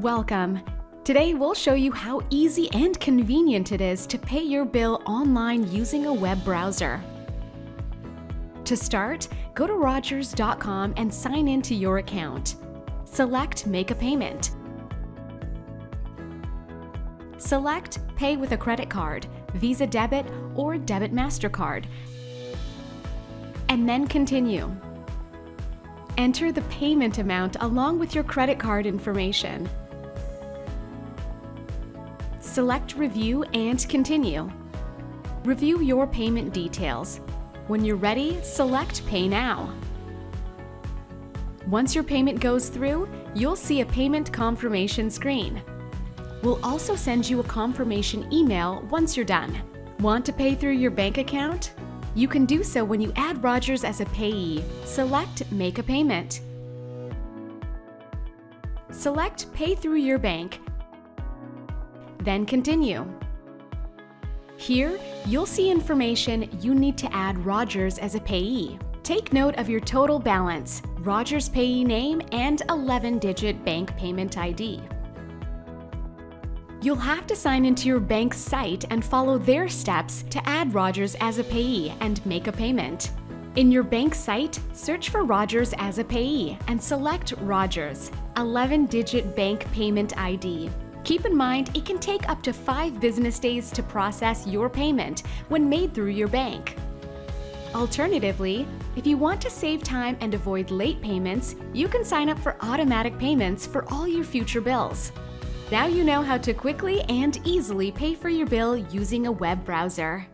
Welcome. Today we'll show you how easy and convenient it is to pay your bill online using a web browser. To start, go to Rogers.com and sign into your account. Select Make a Payment. Select Pay with a credit card, Visa Debit or Debit Mastercard, and then Continue. Enter the payment amount along with your credit card information. Select Review and Continue. Review your payment details. When you're ready, select Pay Now. Once your payment goes through, you'll see a payment confirmation screen. We'll also send you a confirmation email once you're done. Want to pay through your bank account? You can do so when you add Rogers as a payee. Select Make a Payment. Select Pay through your bank, then Continue. Here, you'll see information you need to add Rogers as a payee. Take note of your total balance, Rogers payee name, and 11-digit bank payment ID. You'll have to sign into your bank's site and follow their steps to add Rogers as a payee and make a payment. In your bank site, search for Rogers as a payee and select Rogers, 11-digit bank payment ID. Keep in mind, it can take up to 5 business days to process your payment when made through your bank. Alternatively, if you want to save time and avoid late payments, you can sign up for automatic payments for all your future bills. Now you know how to quickly and easily pay for your bill using a web browser.